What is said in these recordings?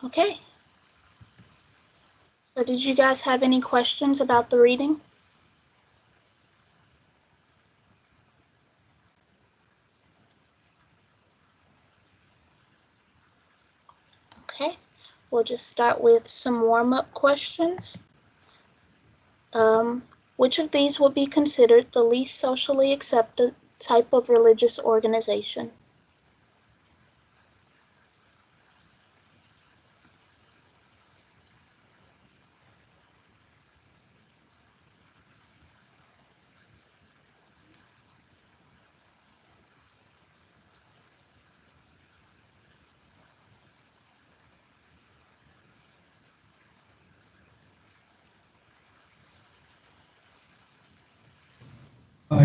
Okay. So did you guys have any questions about the reading? Okay. We'll just start with some warm-up questions. Which of these will be considered the least socially accepted type of religious organization?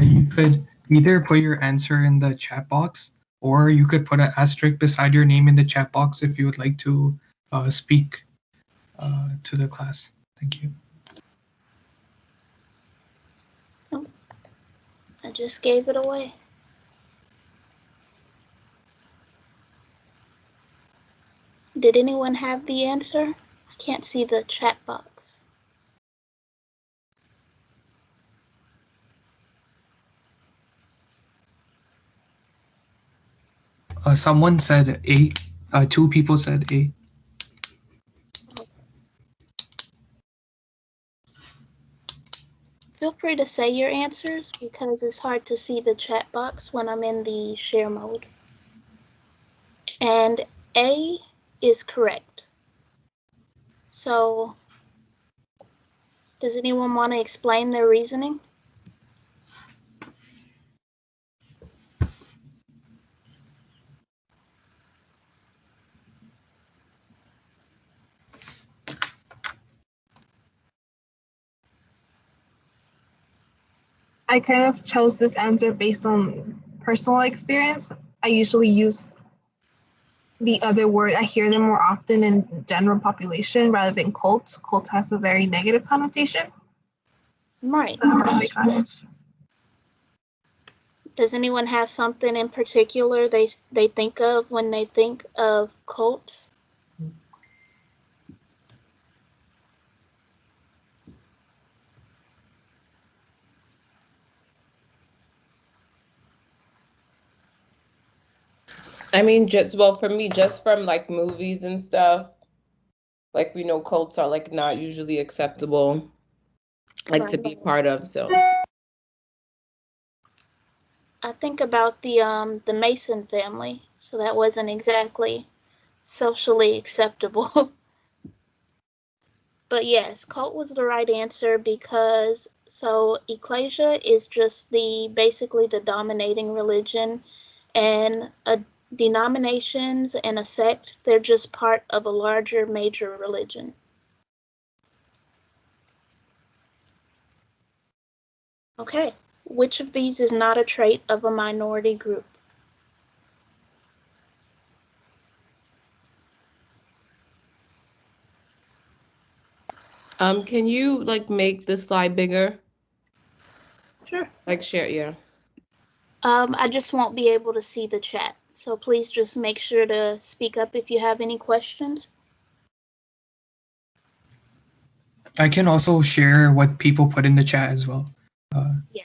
You could either put your answer in the chat box, or you could put an asterisk beside your name in the chat box if you would like to speak to the class. Thank you. Oh, I just gave it away. Did anyone have the answer? I can't see the chat box. Someone said A. Two people said A. Feel free to say your answers because it's hard to see the chat box when I'm in the share mode. And A is correct. So, does anyone want to explain their reasoning? I kind of chose this answer based on personal experience. I usually use the other word, I hear them more often in general population rather than cult. Cult has a very negative connotation. Right. That's Does anyone have something in particular they think of when they think of cults? I mean, just well, for me, just from like movies and stuff, like we know cults are like not usually acceptable, like to be part of. So I think about the Mason family, so that wasn't exactly socially acceptable. But yes, cult was the right answer because so ecclesia is just basically the dominating religion, and denominations and a sect, they're just part of a larger major religion. Okay, which of these is not a trait of a minority group? can you like make the slide bigger? Sure. Like share, yeah. I just won't be able to see the chat, so please just make sure to speak up if you have any questions. I can also share what people put in the chat as well. Yeah.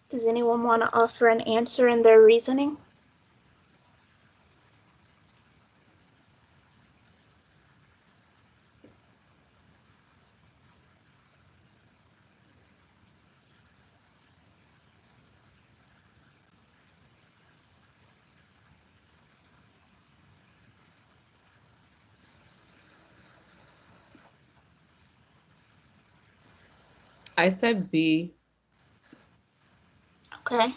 Does anyone want to offer an answer in their reasoning? I said B. Okay.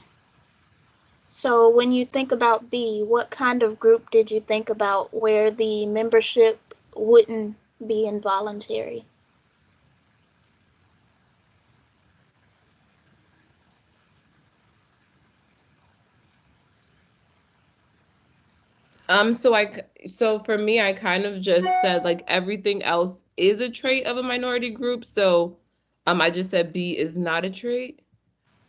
So when you think about B, what kind of group did you think about where the membership wouldn't be involuntary? So for me, I kind of just said like everything else is a trait of a minority group. So I just said B is not a trait.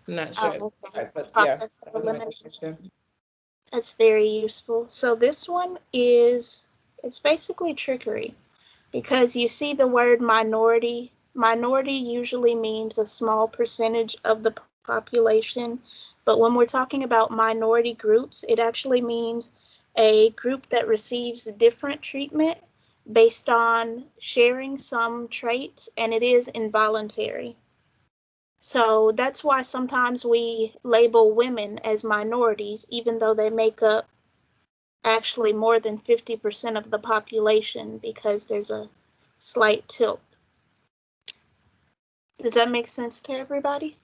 I'm not sure. Oh, okay. But yeah, Process that of was my elimination. question. That's very useful. So this one is, it's basically trickery because you see the word minority. Minority usually means a small percentage of the population, but when we're talking about minority groups, it actually means a group that receives different treatment based on sharing some traits, and it is involuntary. So that's why sometimes we label women as minorities, even though they make up actually more than 50% of the population, because there's a slight tilt. Does that make sense to everybody?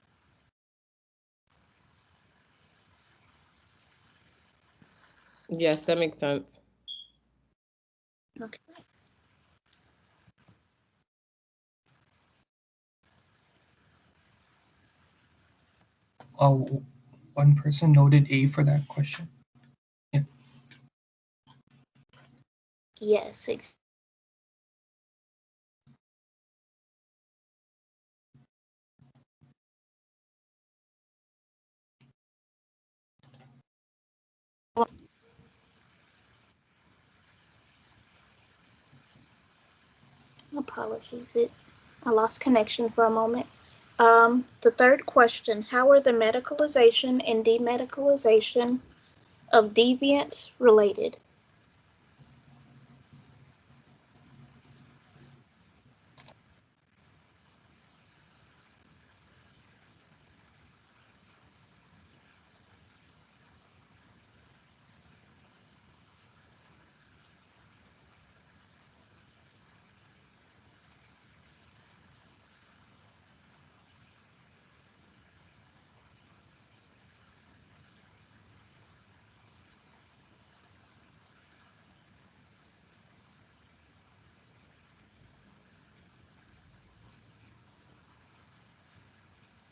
Yes, that makes sense. Okay. Oh, one person noted A for that question. Yeah. Yes, apologies. I lost connection for a moment. The third question, how are the medicalization and demedicalization of deviants related?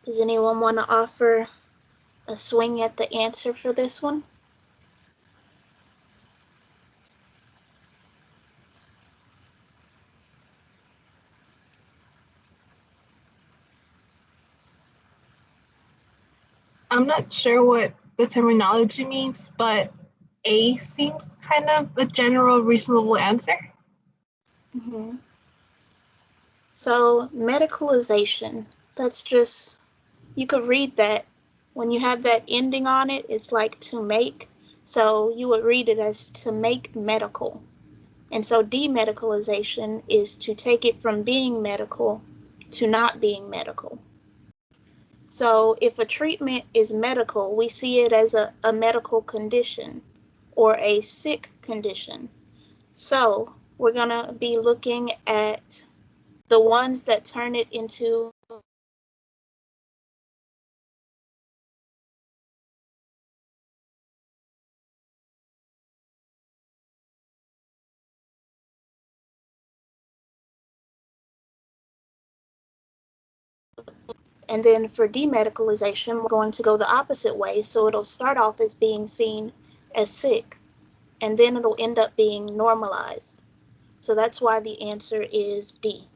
Does anyone want to offer a swing at the answer for this one? I'm not sure what the terminology means, but A seems kind of a general, reasonable answer. Mm-hmm. So, medicalization, that's just, you could read that. When you have that ending on it, it's like to make. So, you would read it as to make medical. And so, demedicalization is to take it from being medical to not being medical. So, if a treatment is medical, we see it as a medical condition or a sick condition. So, we're going to be looking at the ones that turn it into and then for demedicalization, we're going to go the opposite way. So it'll start off as being seen as sick, and then it'll end up being normalized. So that's why the answer is D.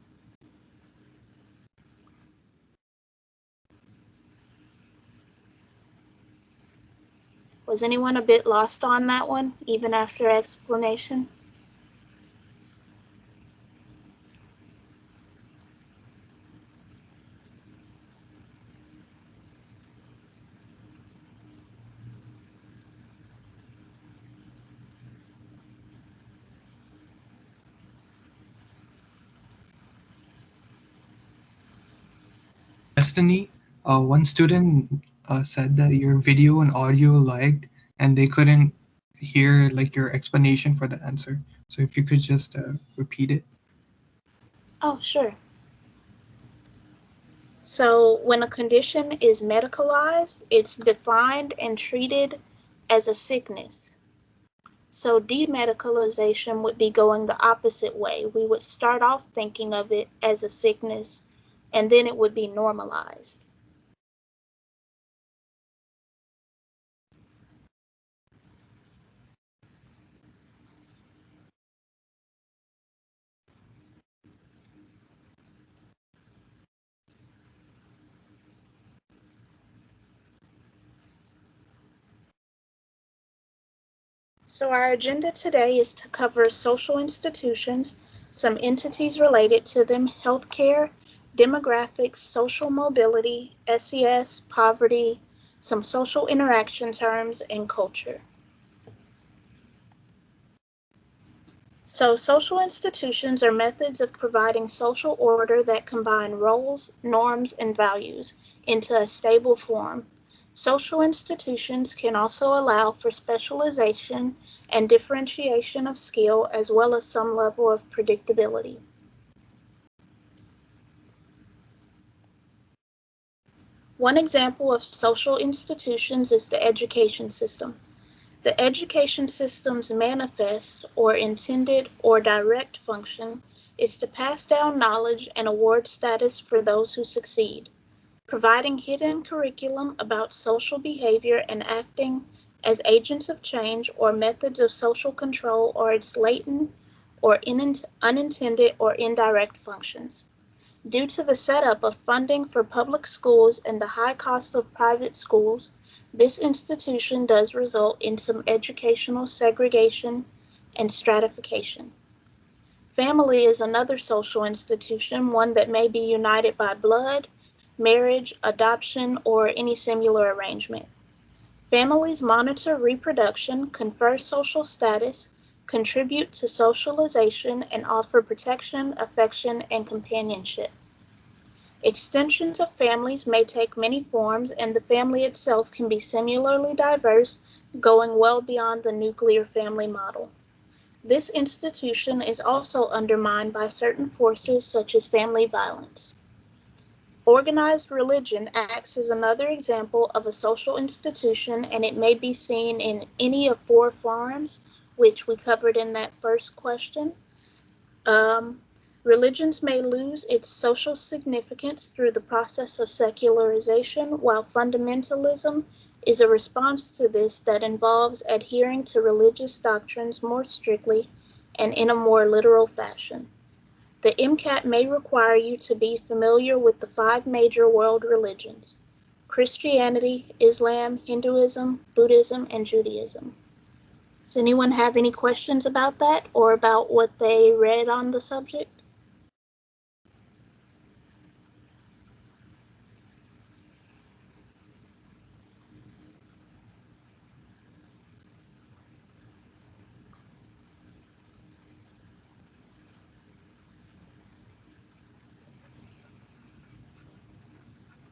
Was anyone a bit lost on that one, even after explanation? Destiny, one student said that your video and audio lagged and they couldn't hear like your explanation for the answer. So if you could just repeat it. Oh, sure. So when a condition is medicalized, it's defined and treated as a sickness. So demedicalization would be going the opposite way. We would start off thinking of it as a sickness, and then it would be normalized. So our agenda today is to cover social institutions, some entities related to them, healthcare, demographics, social mobility, SES, poverty, some social interaction terms, and culture. So social institutions are methods of providing social order that combine roles, norms, and values into a stable form. Social institutions can also allow for specialization and differentiation of skill as well as some level of predictability. One example of social institutions is the education system. The education system's manifest or intended or direct function is to pass down knowledge and award status for those who succeed, providing hidden curriculum about social behavior and acting as agents of change or methods of social control or its latent or unintended or indirect functions. Due to the setup of funding for public schools and the high cost of private schools, this institution does result in some educational segregation and stratification. Family is another social institution, one that may be united by blood, marriage, adoption, or any similar arrangement. Families monitor reproduction, confer social status, contribute to socialization, and offer protection, affection, and companionship. Extensions of families may take many forms, and the family itself can be similarly diverse, going well beyond the nuclear family model. This institution is also undermined by certain forces such as family violence. Organized religion acts as another example of a social institution, and it may be seen in any of four forms, which we covered in that first question. Um, Religions may lose its social significance through the process of secularization, while fundamentalism is a response to this that involves adhering to religious doctrines more strictly and in a more literal fashion. The MCAT may require you to be familiar with the five major world religions: Christianity, Islam, Hinduism, Buddhism, and Judaism. Does anyone have any questions about that or about what they read on the subject?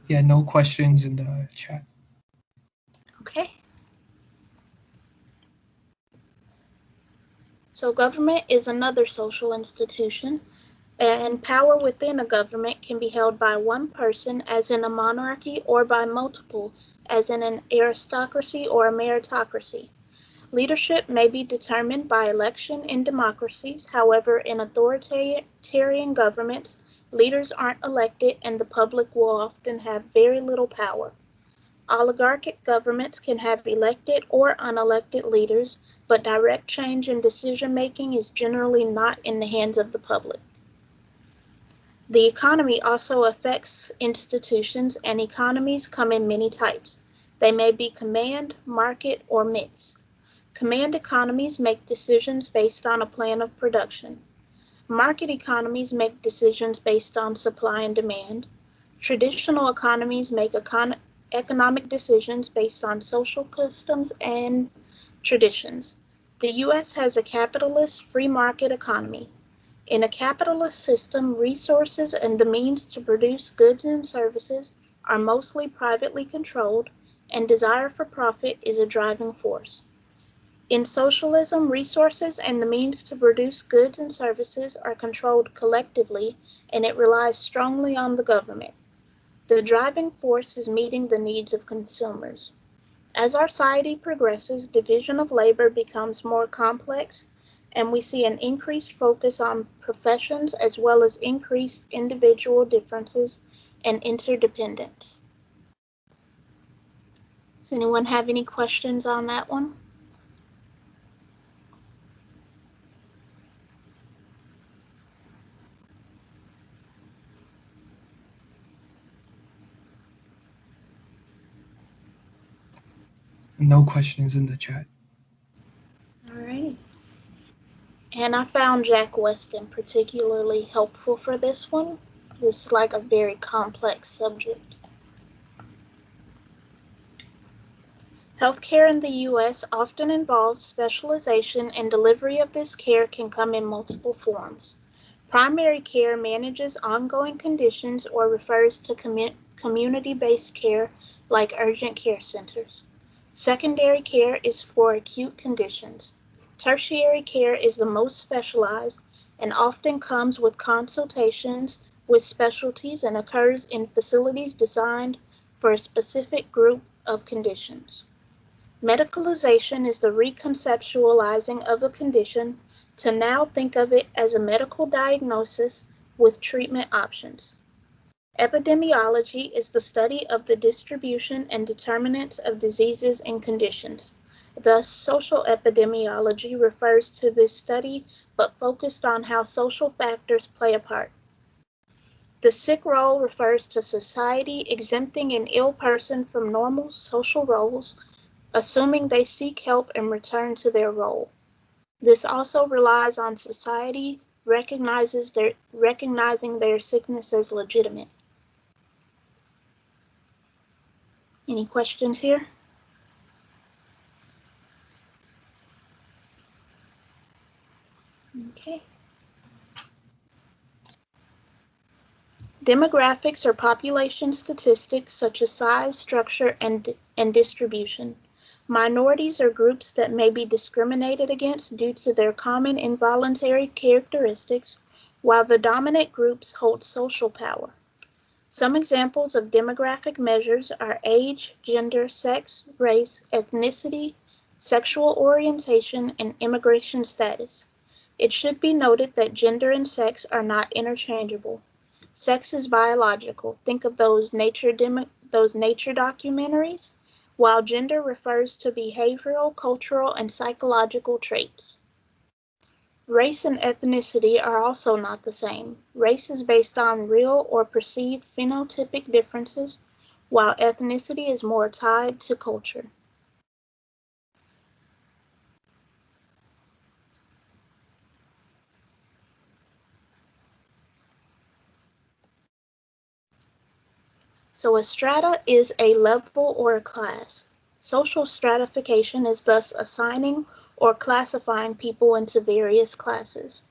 Yeah, no questions in the chat. Okay. So government is another social institution, and power within a government can be held by one person, as in a monarchy, or by multiple, as in an aristocracy or a meritocracy. Leadership may be determined by election in democracies. However, in authoritarian governments, leaders aren't elected and the public will often have very little power. Oligarchic governments can have elected or unelected leaders, but direct change in decision making is generally not in the hands of the public. The economy also affects institutions, and economies come in many types. They may be command, market, or mixed. Command economies make decisions based on a plan of production. Market economies make decisions based on supply and demand. Traditional economies make economic decisions based on social customs and traditions. The U.S. has a capitalist free market economy. In a capitalist system, resources and the means to produce goods and services are mostly privately controlled, and desire for profit is a driving force. In socialism, resources and the means to produce goods and services are controlled collectively, and it relies strongly on the government. The driving force is meeting the needs of consumers. As our society progresses, division of labor becomes more complex, and we see an increased focus on professions as well as increased individual differences and interdependence. Does anyone have any questions on that one? No questions in the chat. All And I found Jack Weston particularly helpful for this one. This is like a very complex subject. Healthcare in the U.S. often involves specialization, and delivery of this care can come in multiple forms. Primary care manages ongoing conditions or refers to community-based care like urgent care centers. Secondary care is for acute conditions. Tertiary care is the most specialized and often comes with consultations with specialties and occurs in facilities designed for a specific group of conditions. Medicalization is the reconceptualizing of a condition to now think of it as a medical diagnosis with treatment options. Epidemiology is the study of the distribution and determinants of diseases and conditions. Thus, social epidemiology refers to this study but focused on how social factors play a part. The sick role refers to society exempting an ill person from normal social roles, assuming they seek help and return to their role. This also relies on society recognizing their sickness as legitimate. Any questions here? Okay. Demographics are population statistics such as size, structure, and distribution. Minorities are groups that may be discriminated against due to their common involuntary characteristics, while the dominant groups hold social power. Some examples of demographic measures are age, gender, sex, race, ethnicity, sexual orientation, and immigration status. It should be noted that gender and sex are not interchangeable. Sex is biological. Think of those nature documentaries, while gender refers to behavioral, cultural, and psychological traits. Race and ethnicity are also not the same. Race is based on real or perceived phenotypic differences, while ethnicity is more tied to culture. So a strata is a level or a class. Social stratification is thus assigning or classifying people into various classes.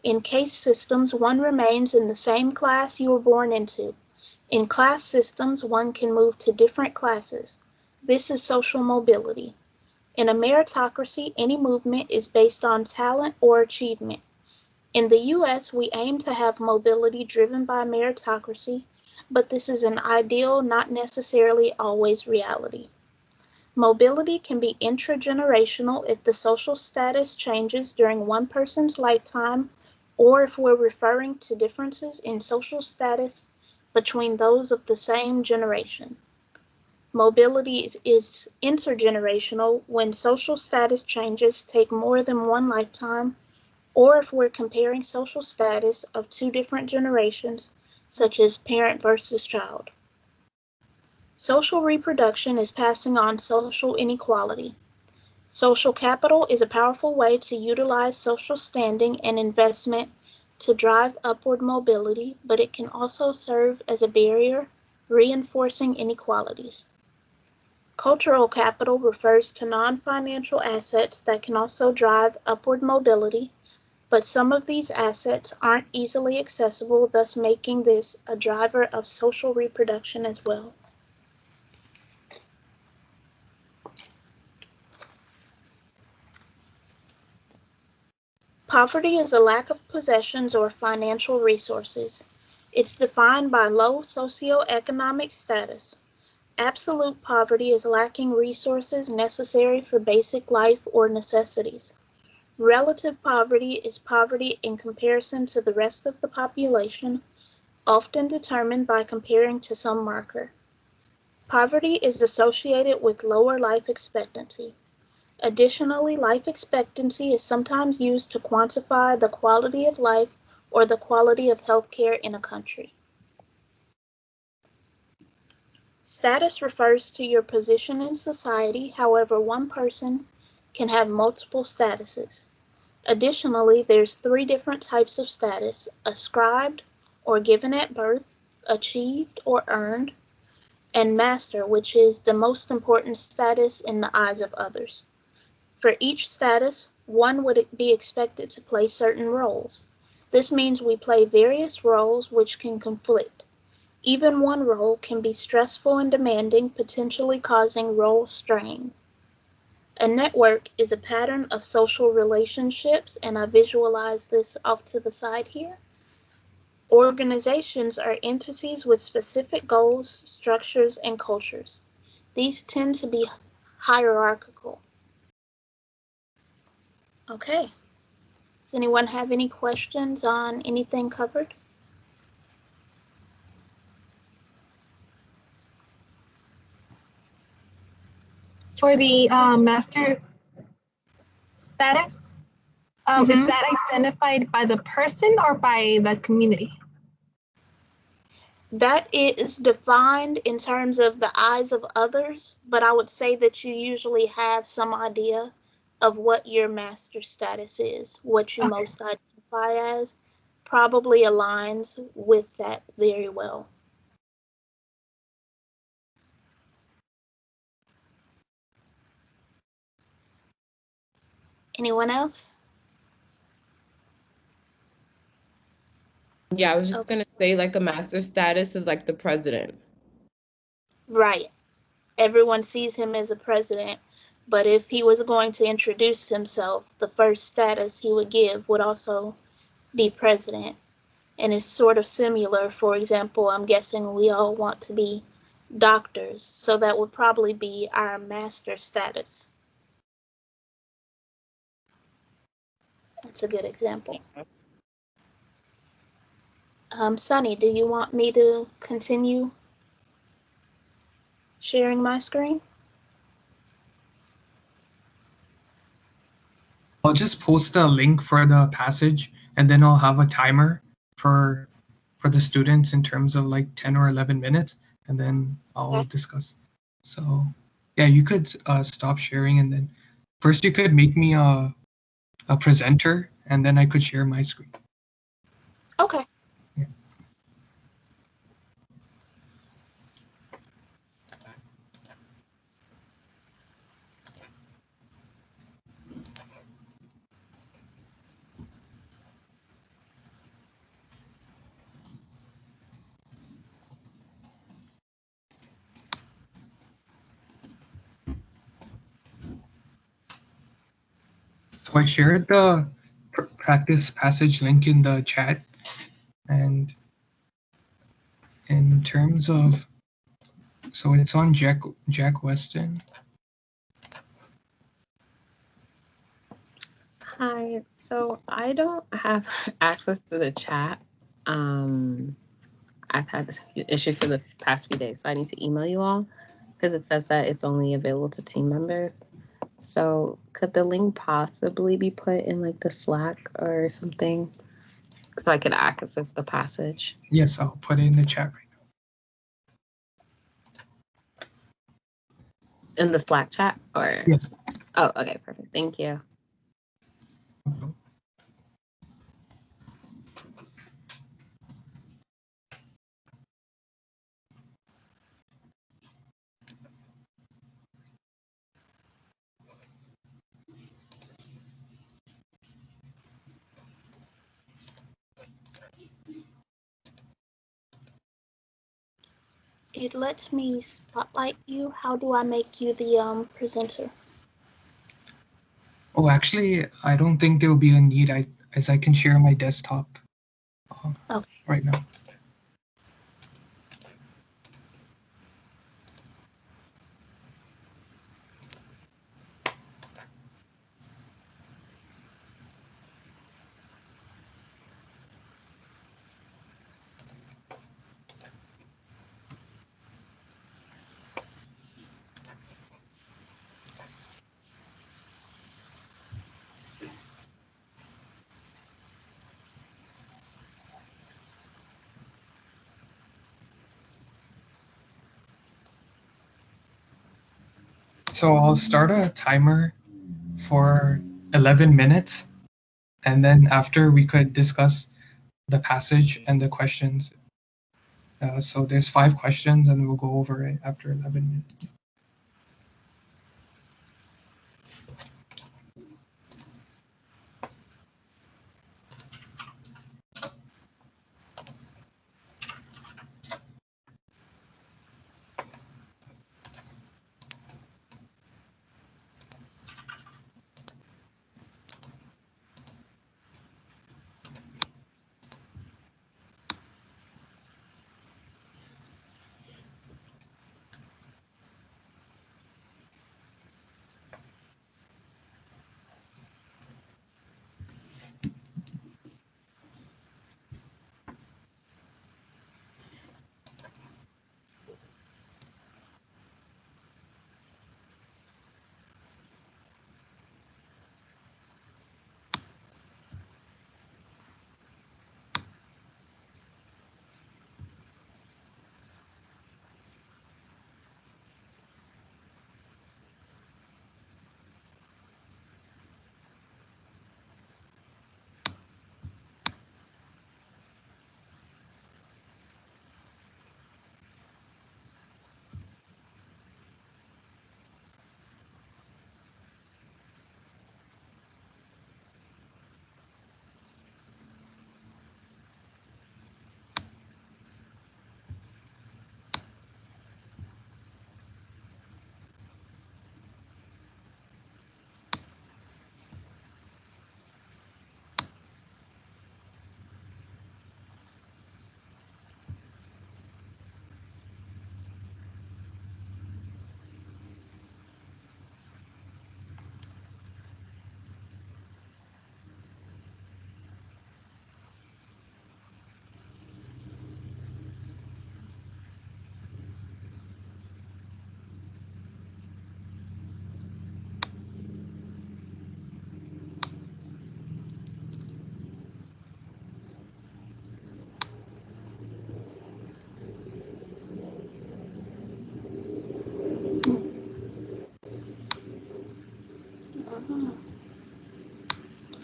In caste systems, one remains in the same class you were born into. In class systems, one can move to different classes. This is social mobility. In a meritocracy, any movement is based on talent or achievement. In the U.S., we aim to have mobility driven by meritocracy, but this is an ideal, not necessarily always reality. Mobility can be intragenerational if the social status changes during one person's lifetime, or if we're referring to differences in social status between those of the same generation. Mobility is intergenerational when social status changes take more than one lifetime, or if we're comparing social status of two different generations, such as parent versus child. Social reproduction is passing on social inequality. Social capital is a powerful way to utilize social standing and investment to drive upward mobility, but it can also serve as a barrier, reinforcing inequalities. Cultural capital refers to non-financial assets that can also drive upward mobility, but some of these assets aren't easily accessible, thus making this a driver of social reproduction as well. Poverty is a lack of possessions or financial resources. It's defined by low socioeconomic status. Absolute poverty is lacking resources necessary for basic life or necessities. Relative poverty is poverty in comparison to the rest of the population, often determined by comparing to some marker. Poverty is associated with lower life expectancy. Additionally, life expectancy is sometimes used to quantify the quality of life or the quality of healthcare in a country. Status refers to your position in society. However, one person can have multiple statuses. Additionally, there's 3 different types of status: ascribed or given at birth, achieved or earned, and master, which is the most important status in the eyes of others. For each status, one would be expected to play certain roles. This means we play various roles which can conflict. Even one role can be stressful and demanding, potentially causing role strain. A network is a pattern of social relationships, and I visualize this off to the side here. Organizations are entities with specific goals, structures, and cultures. These tend to be hierarchical. Okay. Does anyone have any questions on anything covered? For the master status, is that identified by the person or by the community? That is defined in terms of the eyes of others, but I would say that you usually have some idea of what your master status is, what you most identify as, probably aligns with that very well. Anyone else? Yeah, I was just Okay. gonna say like a master status is like the president. Right. Everyone sees him as a president, but if he was going to introduce himself, the first status he would give would also be president. And it's sort of similar. For example, I'm guessing we all want to be doctors, so that would probably be our master status. That's a good example. Sunny, do you want me to continue sharing my screen? I'll just post a link for the passage, and then I'll have a timer for the students in terms of like 10 or 11 minutes, and then I'll discuss. So yeah, you could stop sharing, and then first you could make me a presenter, and then I could share my screen. Okay. Yeah. So I shared the practice passage link in the chat, and in terms of, so it's on Jack Weston. Hi, so I don't have access to the chat. I've had this issue for the past few days, so I need to email you all because it says that it's only available to team members. So could the link possibly be put in like the Slack or something so I could access the passage? Yes, I'll put it in the chat right now. In the Slack chat or? Yes. Oh, okay, perfect. Thank you. It lets me spotlight you. How do I make you the presenter? Oh, actually, I don't think there will be a need, as I can share my desktop Okay. right now. So I'll start a timer for 11 minutes, and then after we could discuss the passage and the questions. So there's 5 questions, and we'll go over it after 11 minutes.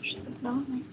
Should have known.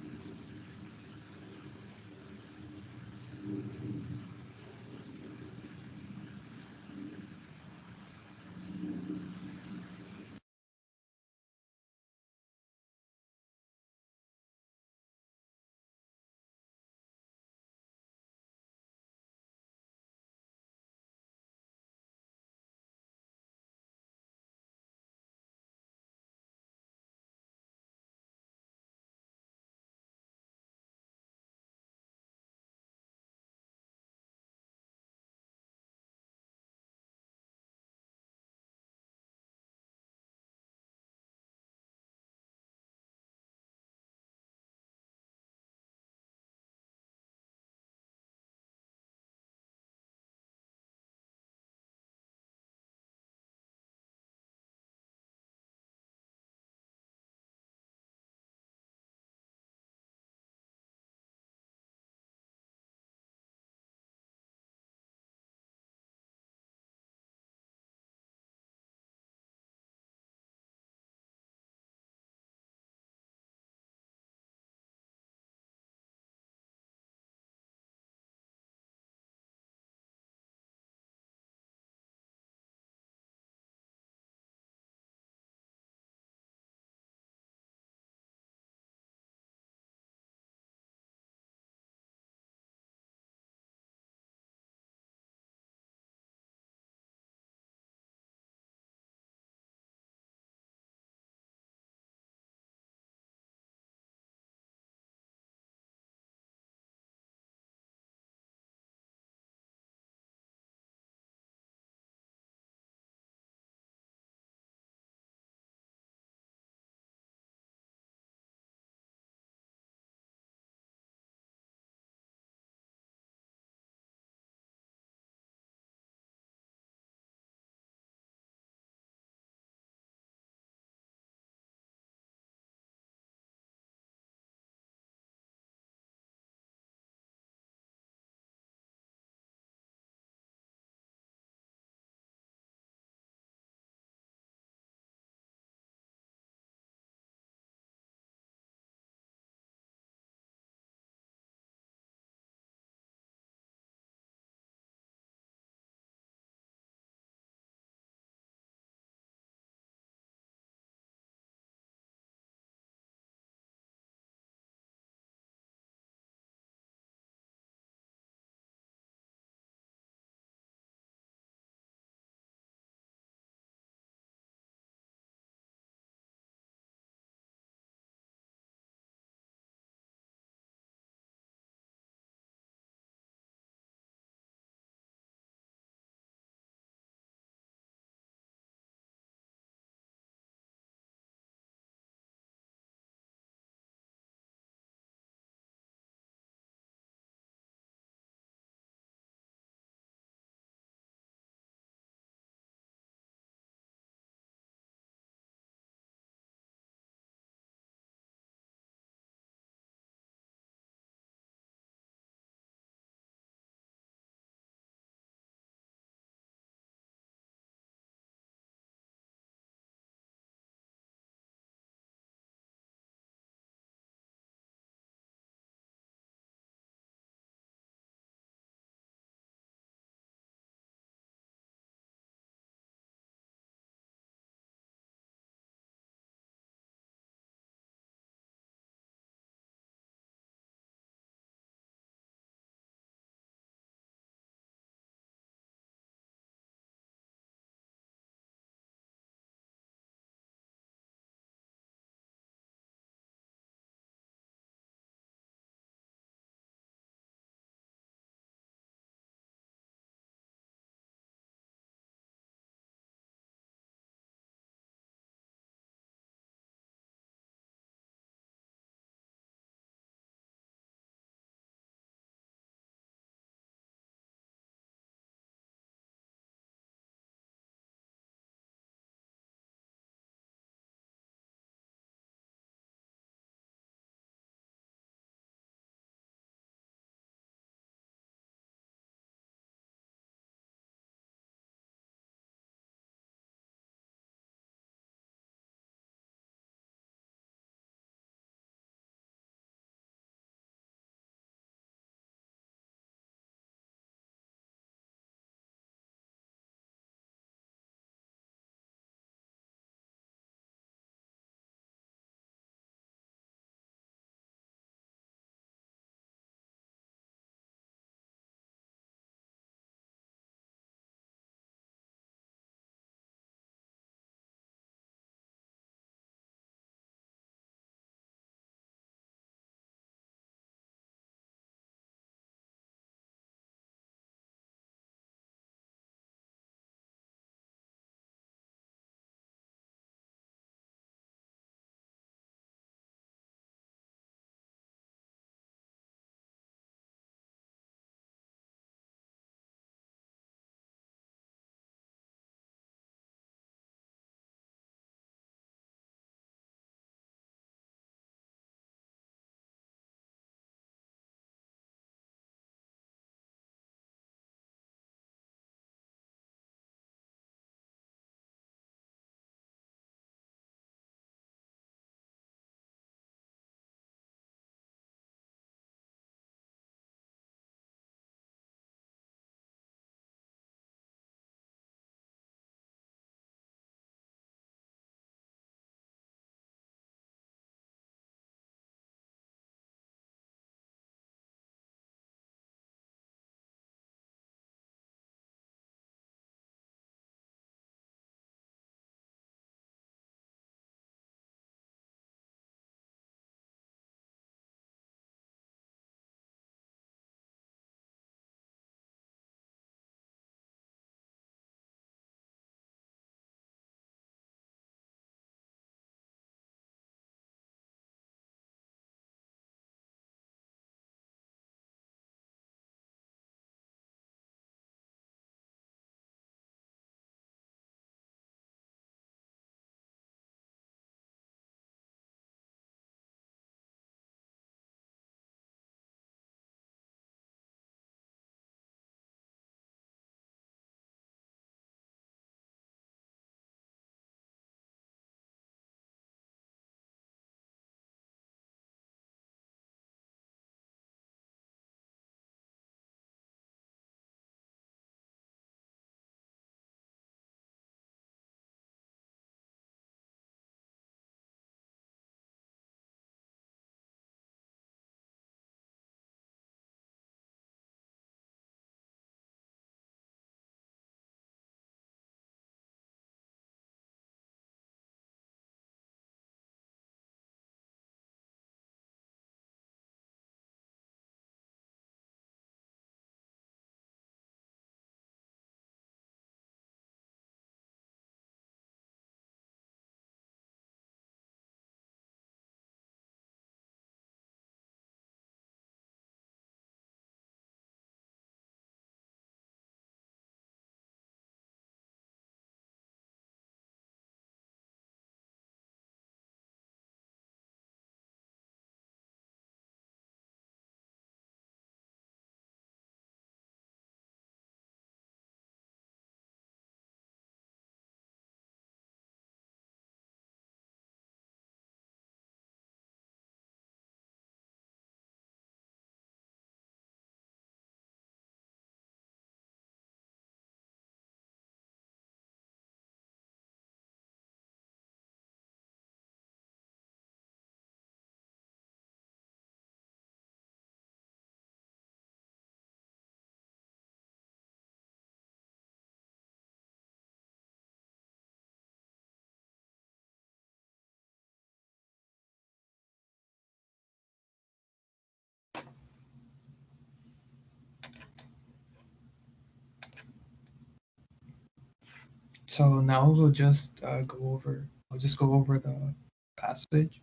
So now we'll just I'll just go over the passage.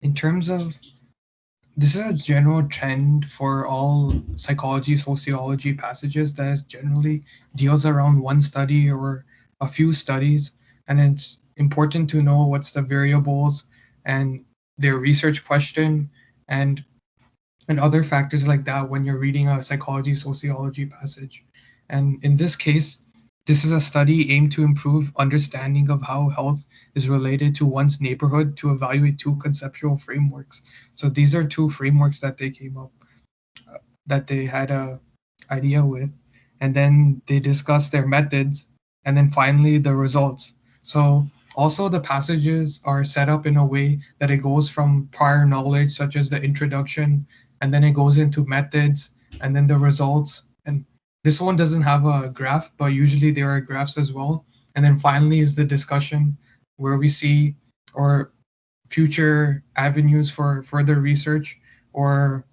In terms of, this is a general trend for all psychology, sociology passages that is generally deals around one study or a few studies, and it's important to know what's the variables and their research question and other factors like that when you're reading a psychology, sociology passage. And in this case, this is a study aimed to improve understanding of how health is related to one's neighborhood to evaluate two conceptual frameworks. So these are two frameworks that they came up, that they had a idea with, and then they discussed their methods, and then finally the results. So also the passages are set up in a way that it goes from prior knowledge such as the introduction, and then it goes into methods, and then the results. And this one doesn't have a graph, but usually there are graphs as well. And then finally is the discussion where we see or future avenues for further research, or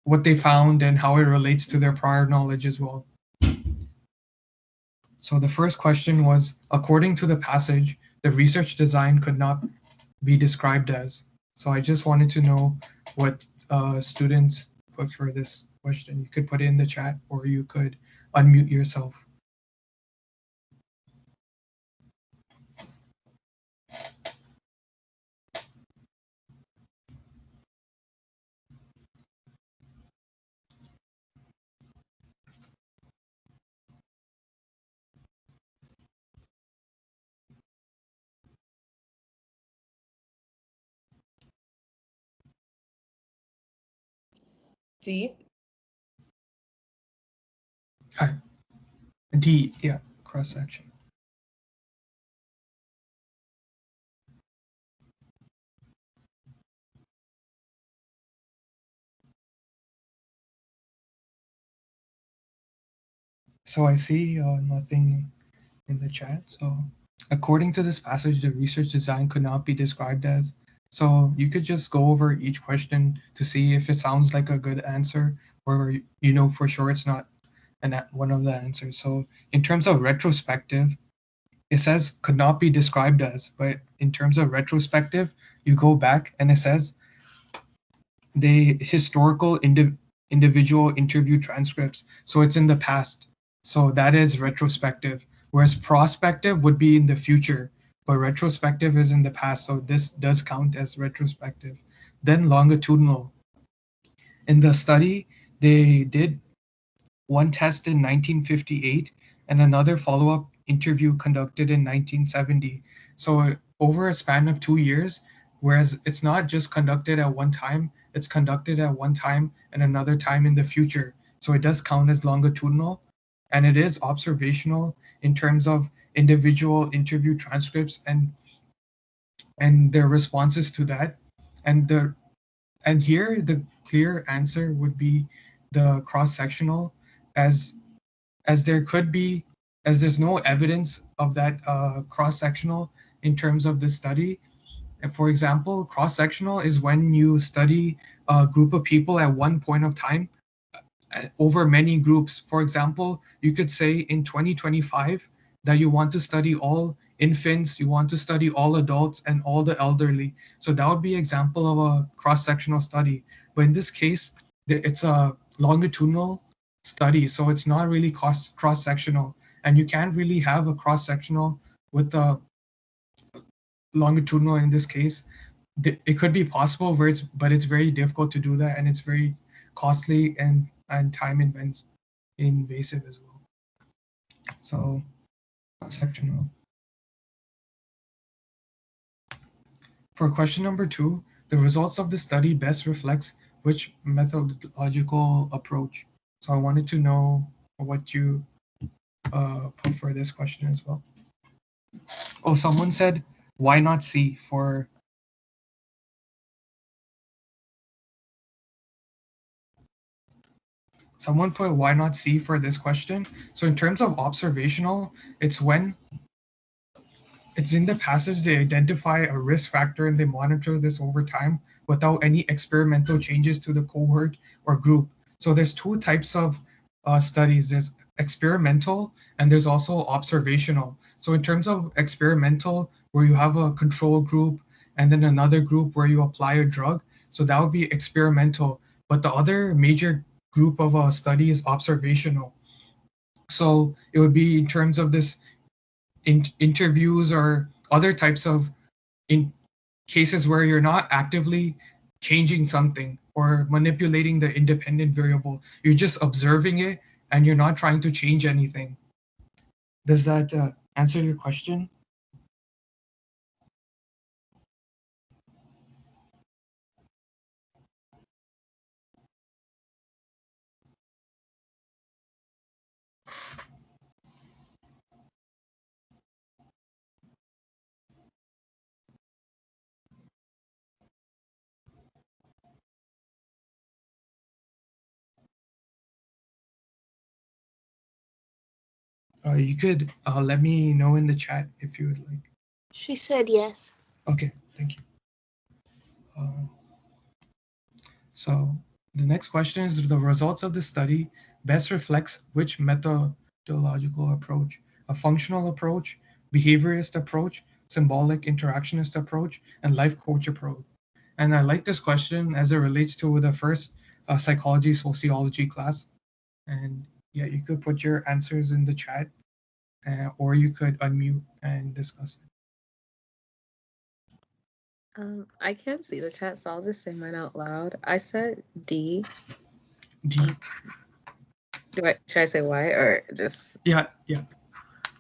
what they found and how it relates to their prior knowledge as well. So the first question was, according to the passage, the research design could not be described as. So I just wanted to know what students put for this question. You could put it in the chat or you could unmute yourself. D. Hi. D, yeah, cross section. So I see nothing in the chat. So according to this passage, the research design could not be described as. So you could just go over each question to see if it sounds like a good answer, or you know for sure it's not one of the answers. So in terms of retrospective, it says could not be described as, but in terms of retrospective, you go back and it says the historical individual interview transcripts. So it's in the past. So that is retrospective. Whereas prospective would be in the future, but retrospective is in the past. So this does count as retrospective. Then longitudinal. In the study, they did one test in 1958 and another follow-up interview conducted in 1970. So over a span of 2 years, whereas it's not just conducted at one time, it's conducted at one time and another time in the future. So it does count as longitudinal, and it is observational in terms of individual interview transcripts and their responses to that. And here the clear answer would be the cross-sectional, as there could be, as there's no evidence of that cross-sectional in terms of this study. And for example, cross-sectional is when you study a group of people at one point of time over many groups. For example, you could say in 2025 that you want to study all infants, you want to study all adults and all the elderly. So that would be an example of a cross-sectional study. But in this case, it's a longitudinal study, so it's not really cross-sectional. And you can't really have a cross-sectional with a longitudinal in this case. It could be possible, but it's very difficult to do that, and it's very costly and time invasive as well. So sectional. For question number 2, the results of the study best reflects which methodological approach. So I wanted to know what you put for this question as well. Oh, someone said, why not C for... Someone put why not C for this question. So in terms of observational, it's when it's in the passage they identify a risk factor and they monitor this over time without any experimental changes to the cohort or group. So there's two types of studies. There's experimental and there's also observational. So in terms of experimental, where you have a control group and then another group where you apply a drug, so that would be experimental. But the other major group of study is observational. So it would be in terms of this interviews or other types of in cases where you're not actively changing something or manipulating the independent variable. You're just observing it and you're not trying to change anything. Does that answer your question? You could let me know in the chat if you would like. She said yes. Okay, thank you. So the next question is, the results of the study best reflects which methodological approach: a functional approach, behaviorist approach, symbolic interactionist approach, and life coach approach. And I like this question as it relates to the first psychology sociology class. And yeah, you could put your answers in the chat, or you could unmute and discuss it. I can't see the chat, so I'll just say mine out loud. I said D. D. Should I say Y or just? Yeah.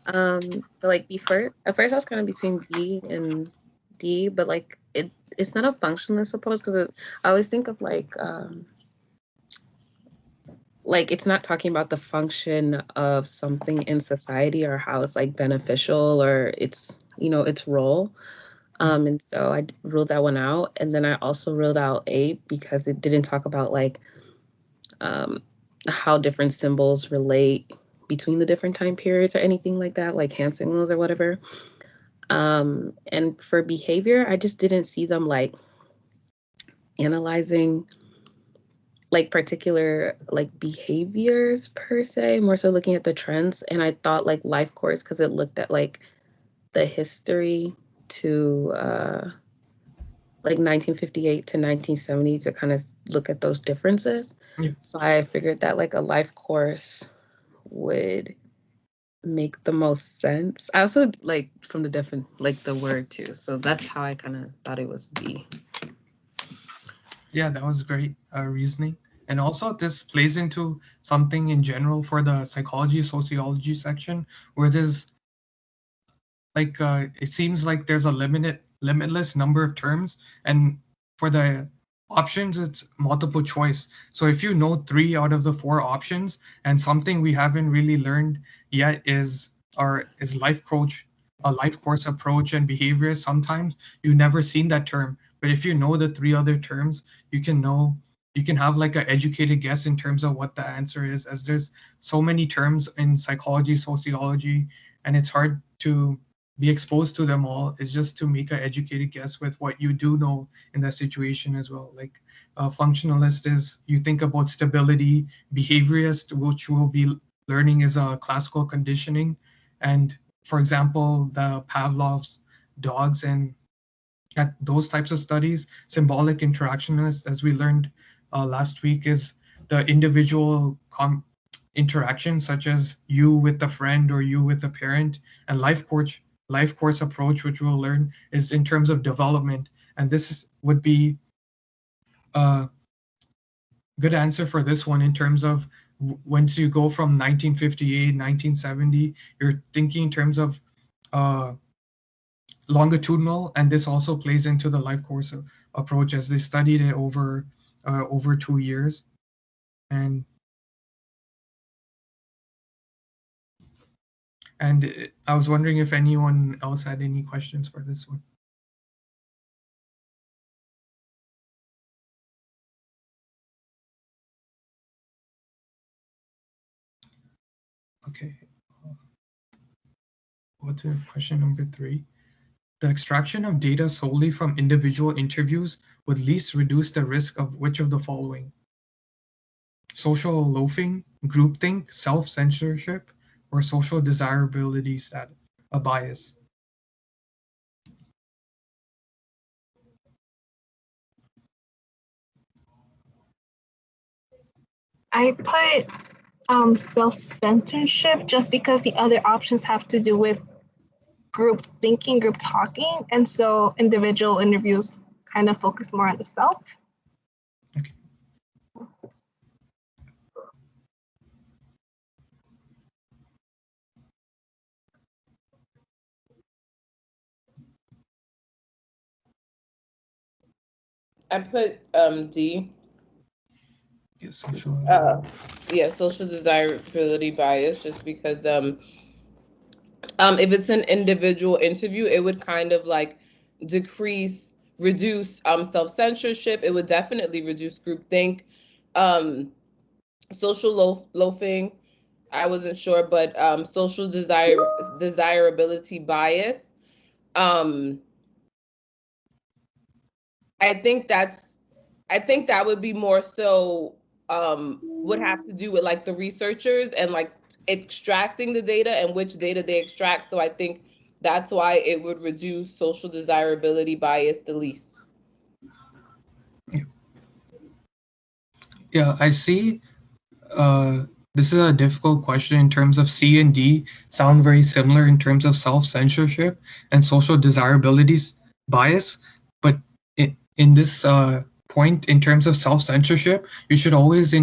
But like at first I was kind of between B and D, but like it's not a functionalist approach because I always think of like it's not talking about the function of something in society or how it's like beneficial or its its role. And so I ruled that one out, and then I also ruled out A because it didn't talk about like how different symbols relate between the different time periods or anything like that, like hand signals or whatever. And for behavior, I just didn't see them like analyzing like particular like behaviors per se, more so looking at the trends. And I thought like life course because it looked at like the history to like 1958 to 1970 to kind of look at those differences. Yeah. So I figured that like a life course would make the most sense. I also like from the like the word too. So that's how I kind of thought it was D. Yeah, that was great reasoning. And also this plays into something in general for the psychology sociology section, where there's like it seems like there's a limitless number of terms, and for the options it's multiple choice. So if you know 3 out of the 4 options, and something we haven't really learned yet is life coach, a life course approach, and behavior, sometimes you've never seen that term, but if you know the 3 other terms, you can have like an educated guess in terms of what the answer is, as there's so many terms in psychology sociology, and it's hard to be exposed to them all. Is just to make an educated guess with what you do know in that situation as well. Like functionalist is, you think about stability. Behaviorist, which we'll be learning, is classical conditioning, and for example the Pavlov's dogs and at those types of studies. Symbolic interactionist, as we learned last week, is the individual interaction, such as you with a friend or you with a parent. And life course approach, which we'll learn, is in terms of development. And this would be a good answer for this one in terms of once you go from 1958 1970, you're thinking in terms of longitudinal, and this also plays into the life course approach, as they studied it over 2 years. And I was wondering if anyone else had any questions for this one. Okay. Go to question number 3. The extraction of data solely from individual interviews would least reduce the risk of which of the following? Social loafing, groupthink, self-censorship, or social desirability status, a bias? I put self-censorship just because the other options have to do with group thinking, group talking, and so individual interviews kind of focus more on the self. Okay. I put D. Yeah, social. Social desirability bias, just because if it's an individual interview, it would kind of like reduce self-censorship. It would definitely reduce groupthink. Social loafing, I wasn't sure, but social desirability bias. Um, I think that would be more so would have to do with like the researchers and like extracting the data and which data they extract. So I think that's why it would reduce social desirability bias the least. Yeah, I see. Uh, this is a difficult question in terms of C and D sound very similar in terms of self-censorship and social desirabilities bias, but in this point, in terms of self-censorship, you should always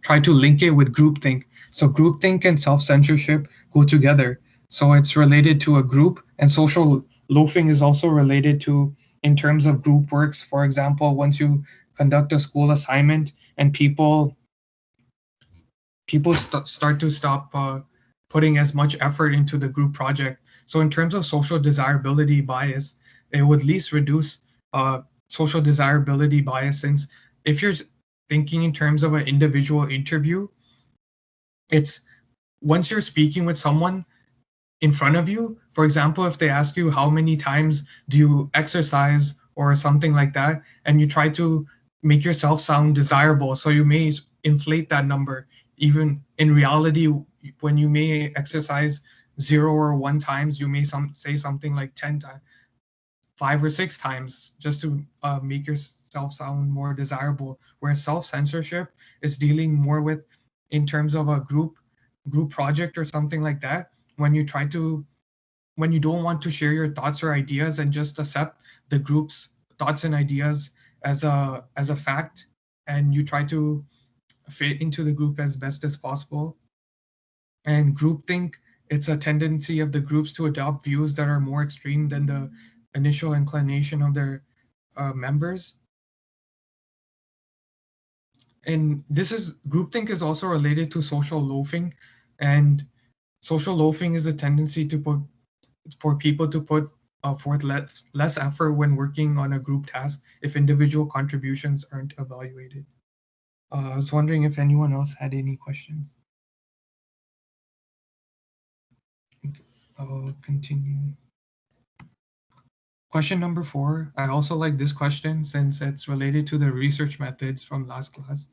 try to link it with groupthink. So groupthink and self-censorship go together. So it's related to a group, and social loafing is also related to in terms of group works. For example, once you conduct a school assignment and people start to stop putting as much effort into the group project. So in terms of social desirability bias, it would at least reduce social desirability bias, since if you're thinking in terms of an individual interview, it's once you're speaking with someone in front of you, for example, if they ask you how many times do you exercise or something like that, and you try to make yourself sound desirable, so you may inflate that number. Even in reality, when you may exercise 0 or 1 times, you may say something like 10 times, 5 or 6 times, just to make yourself sound more desirable. Whereas self-censorship is dealing more with in terms of a group project or something like that, when you try to when you don't want to share your thoughts or ideas and just accept the group's thoughts and ideas as a fact, and you try to fit into the group as best as possible. And groupthink, it's a tendency of the groups to adopt views that are more extreme than the initial inclination of their members. And this is groupthink is also related to social loafing, and social loafing is the tendency to put for people to put forth less effort when working on a group task if individual contributions aren't evaluated. I was wondering if anyone else had any questions. I'll continue. Question number 4. I also like this question since it's related to the research methods from last class.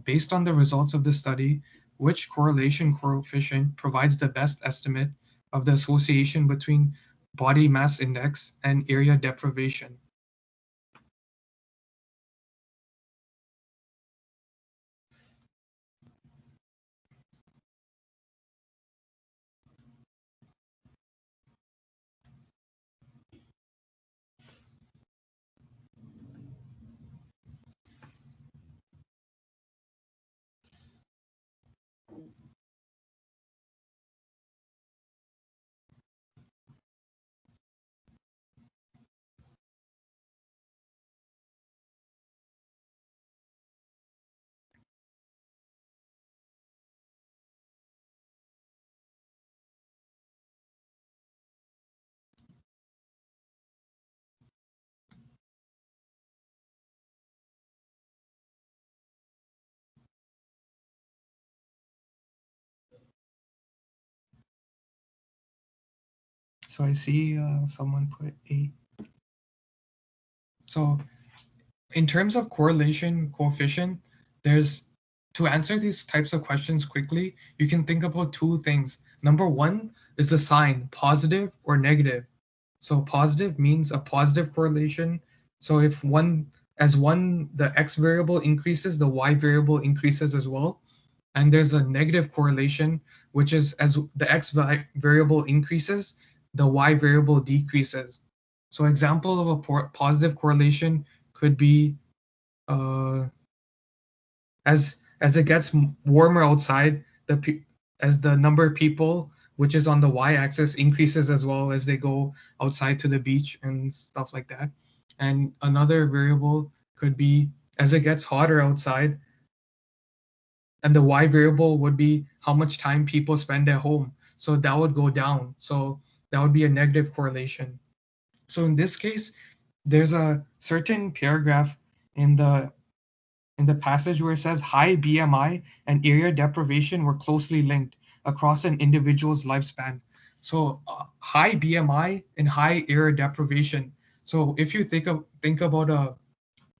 Based on the results of the study, which correlation coefficient provides the best estimate of the association between body mass index and area deprivation? So I see someone put 8. So in terms of correlation coefficient, there's to answer these types of questions quickly, you can think about two things. Number one is the sign, positive or negative. So positive means a positive correlation. So if the x variable increases, the y variable increases as well. And there's a negative correlation, which is as the variable increases, the y variable decreases. So example of a positive correlation could be uh, as it gets warmer outside, as the number of people, which is on the y-axis, increases as well as they go outside to the beach and stuff like that. And another variable could be as it gets hotter outside, and the y variable would be how much time people spend at home. So that would go down. So that would be a negative correlation. So in this case, there's a certain paragraph in the passage where it says high BMI and area deprivation were closely linked across an individual's lifespan. So high BMI and high area deprivation. So if you think about a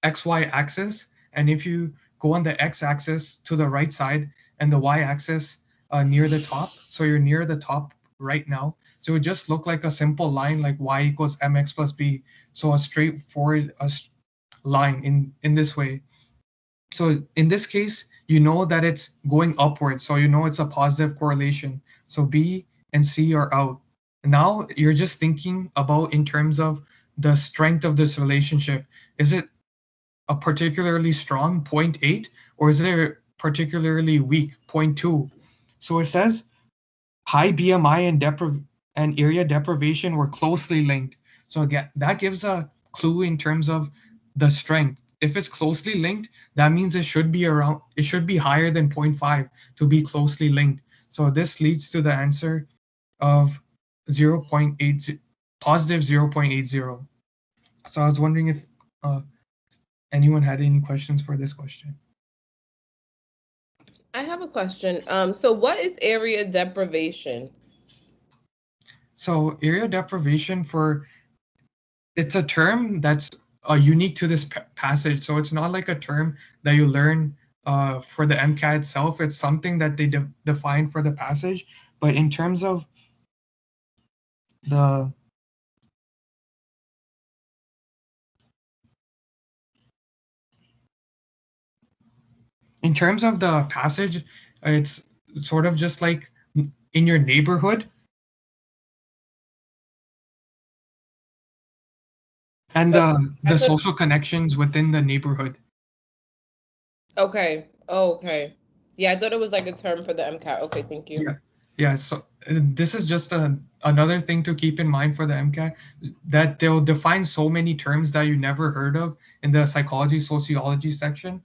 XY axis, and if you go on the X axis to the right side and the Y axis near the top, so you're near the top right now. So it would just look like a simple line like Y equals MX plus B. So a straightforward line in this way. So in this case, you know that it's going upwards. So you know it's a positive correlation. So B and C are out. Now you're just thinking about in terms of the strength of this relationship. Is it a particularly strong 0.8 or is it particularly weak 0.2? So it says high BMI and area deprivation were closely linked. So again, that gives a clue in terms of the strength. If it's closely linked, that means it should be higher than 0.5 to be closely linked. So this leads to the answer of 0.80, positive 0.80. So I was wondering if anyone had any questions for this question. I have a question. So what is area deprivation? So area deprivation it's a term that's unique to this passage. So it's not like a term that you learn for the MCAT itself. It's something that they define for the passage. But in terms of the passage, it's sort of just like in your neighborhood. And the social connections within the neighborhood. Okay. Oh, okay. Yeah, I thought it was like a term for the MCAT. Okay, thank you. Yeah. So this is just another thing to keep in mind for the MCAT, that they'll define so many terms that you never heard of in the psychology sociology section,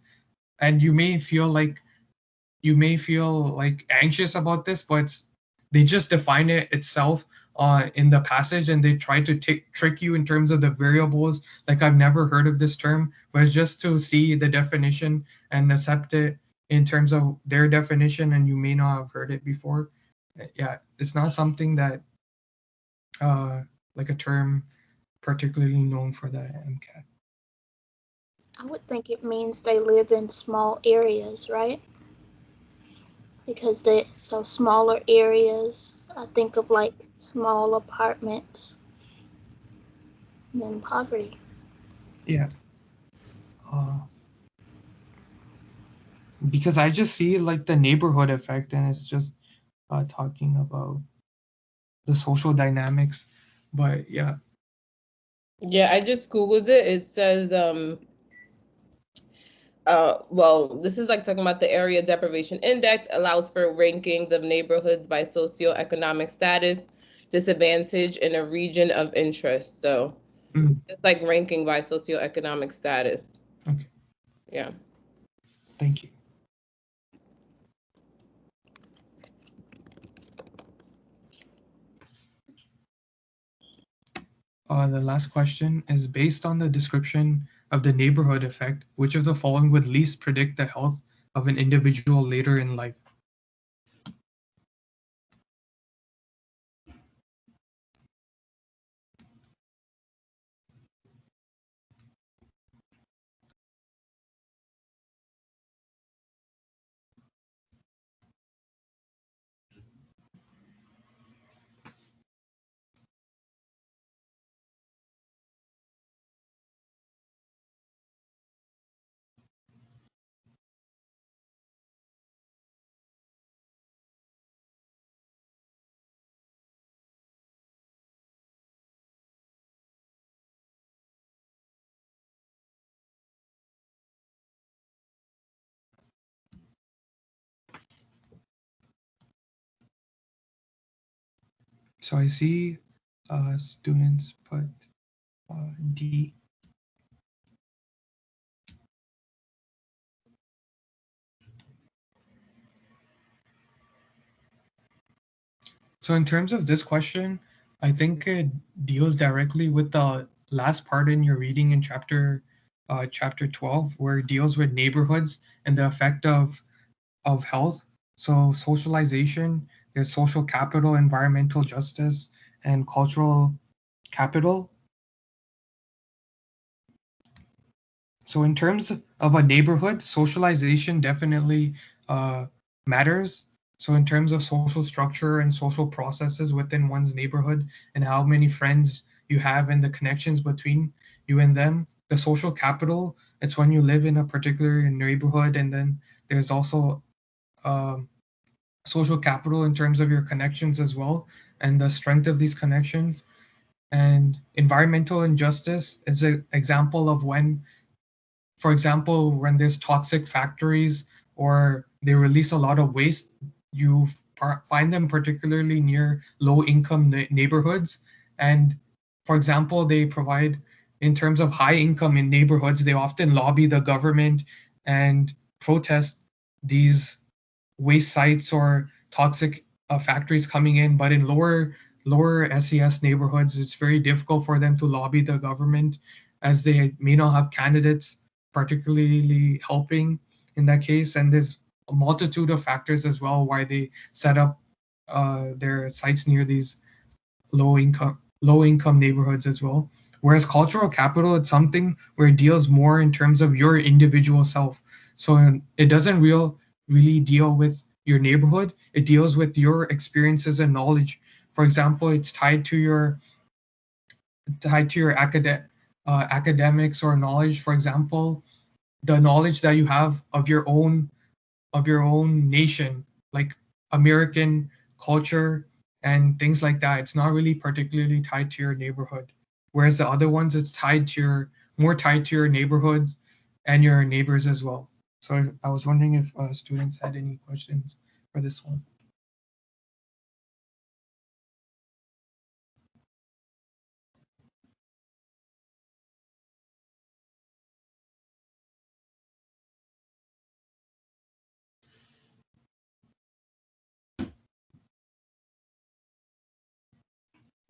and you may feel like anxious about this, but they just define it itself in the passage, and they try to trick you in terms of the variables. Like, I've never heard of this term, but it's just to see the definition and accept it in terms of their definition, and you may not have heard it before. Yeah, it's not something that like a term particularly known for the MCAT. I would think it means they live in small areas, right? Because so smaller areas, I think of like small apartments and then poverty. Yeah. Because I just see like the neighborhood effect, and it's just talking about the social dynamics. But yeah. Yeah, I just Googled it. It says, well, this is like talking about the area deprivation index allows for rankings of neighborhoods by socioeconomic status, disadvantage in a region of interest. So it's like ranking by socioeconomic status. Okay. Yeah. Thank you. The last question is, based on the description of the neighborhood effect, which of the following would least predict the health of an individual later in life? So I see students put D. So in terms of this question, I think it deals directly with the last part in your reading in chapter 12, where it deals with neighborhoods and the effect of health. So socialization, there's social capital, environmental justice, and cultural capital. So in terms of a neighborhood, socialization definitely matters. So in terms of social structure and social processes within one's neighborhood and how many friends you have and the connections between you and them, the social capital, it's when you live in a particular neighborhood, and then there's also um, social capital in terms of your connections as well and the strength of these connections. And environmental injustice is an example of when, for example, when there's toxic factories or they release a lot of waste, you find them particularly near low income neighborhoods. And for example, they provide, in terms of high income in neighborhoods, they often lobby the government and protest these waste sites or toxic factories coming in. But in lower SES neighborhoods, it's very difficult for them to lobby the government, as they may not have candidates particularly helping in that case. And there's a multitude of factors as well why they set up their sites near these low income neighborhoods as well. Whereas cultural capital, it's something where it deals more in terms of your individual self. So it doesn't really deal with your neighborhood. It deals with your experiences and knowledge. For example, it's tied to your academics or knowledge. For example, the knowledge that you have of your own nation, like American culture and things like that. It's not really particularly tied to your neighborhood. Whereas the other ones, it's more tied to your neighborhoods and your neighbors as well. So I was wondering if students had any questions for this one.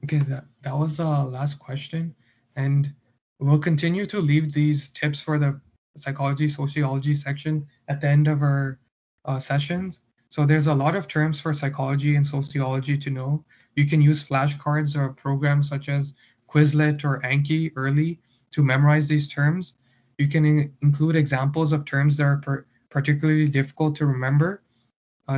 Okay, that was the last question, and we'll continue to leave these tips for the psychology sociology section at the end of our sessions. So there's a lot of terms for psychology and sociology to know. You can use flashcards or programs such as Quizlet or Anki early to memorize these terms. You can include examples of terms that are particularly difficult to remember.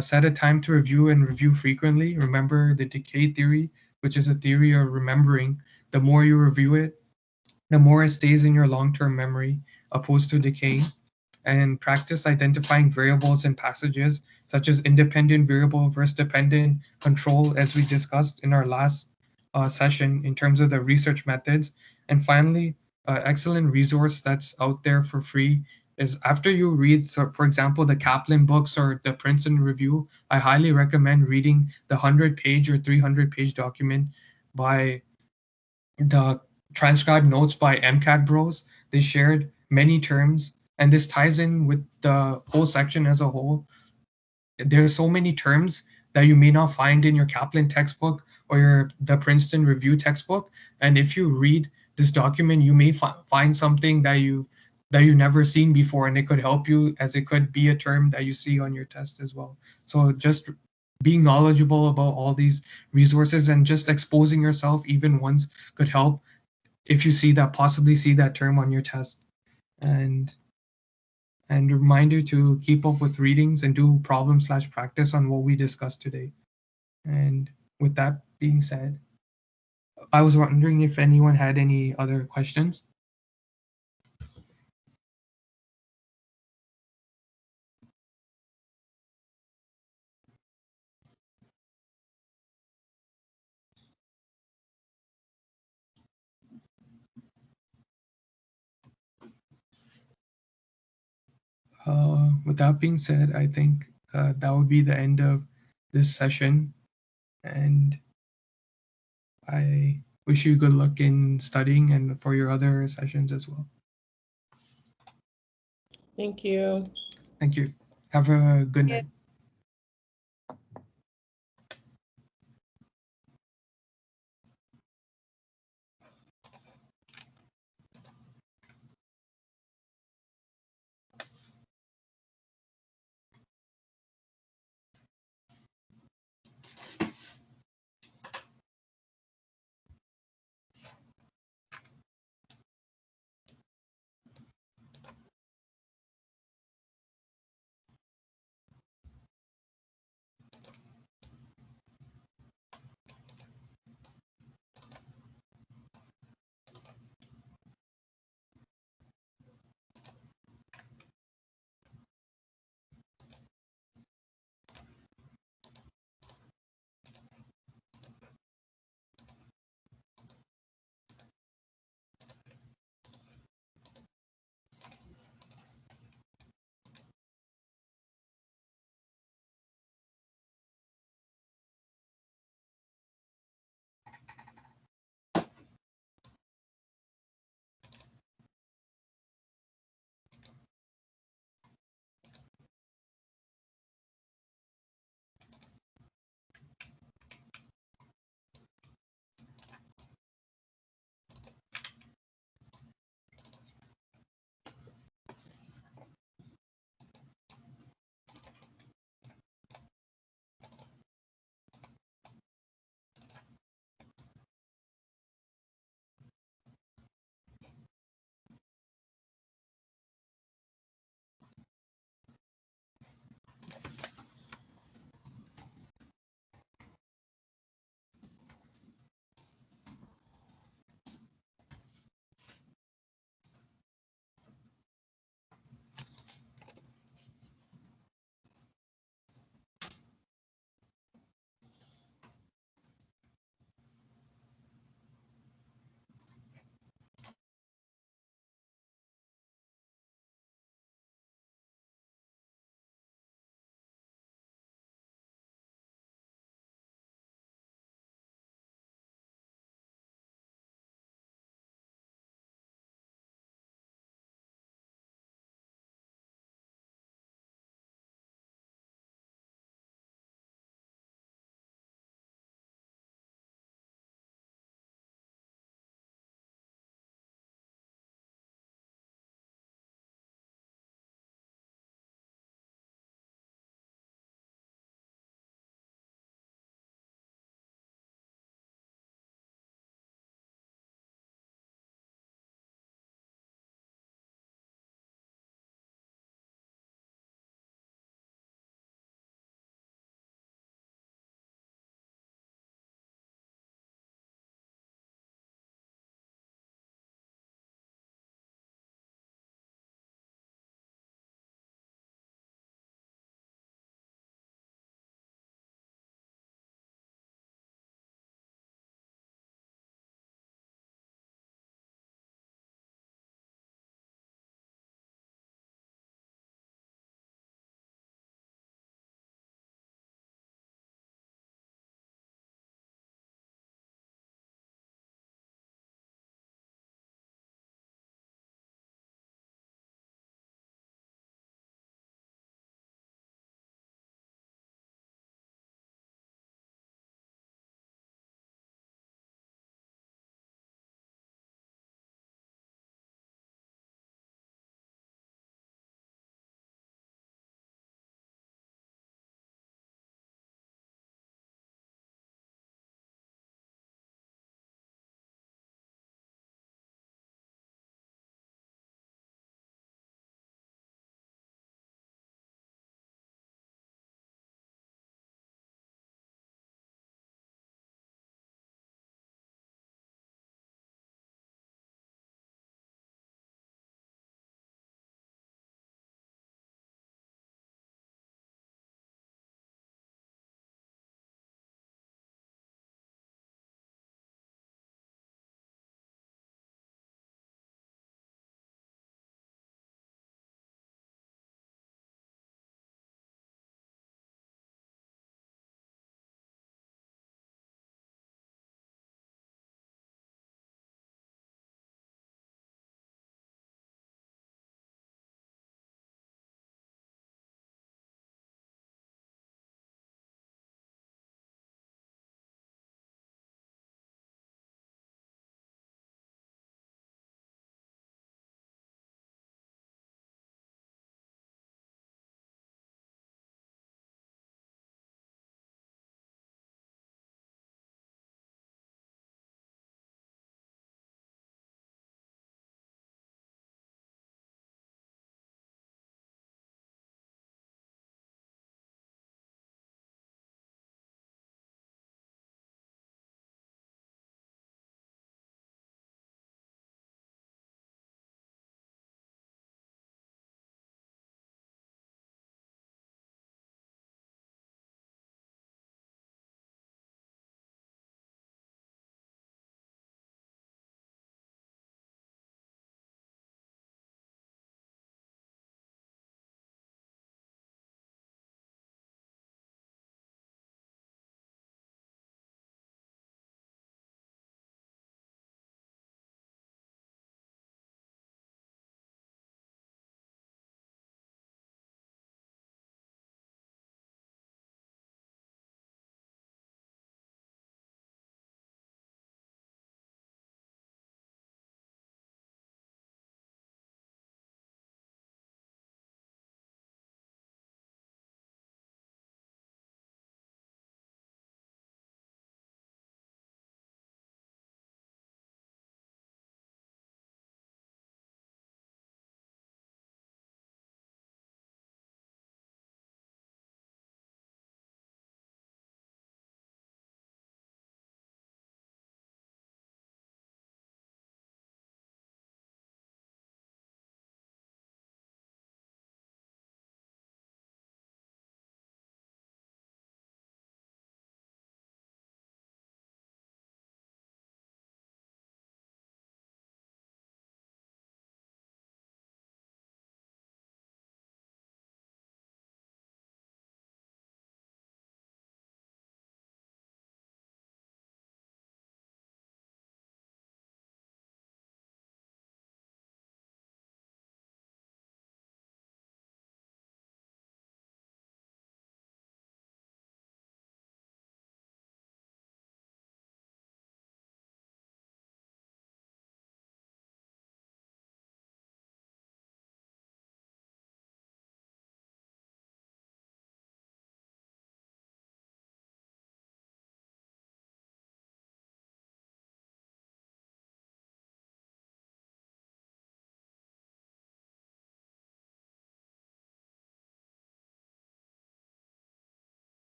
Set a time to review and review frequently. Remember the decay theory, which is a theory of remembering. The more you review it, the more it stays in your long term memory, opposed to decaying. And practice identifying variables in passages, such as independent variable versus dependent control, as we discussed in our last session in terms of the research methods. And finally, excellent resource that's out there for free is, after you read, so for example, the Kaplan books or the Princeton Review, I highly recommend reading the 100-page or 300-page document by the transcribed notes by MCAT Bros. They shared many terms, and this ties in with the whole section as a whole. There are so many terms that you may not find in your Kaplan textbook or the Princeton Review textbook. And if you read this document, you may find something that you never seen before, and it could help you, as it could be a term that you see on your test as well. So just being knowledgeable about all these resources and just exposing yourself even once could help if you possibly see that term on your test. And a reminder to keep up with readings and do problem/practice on what we discussed today. And with that being said, I was wondering if anyone had any other questions. With that being said, I think that would be the end of this session. And I wish you good luck in studying and for your other sessions as well. Thank you. Thank you. Have a good night.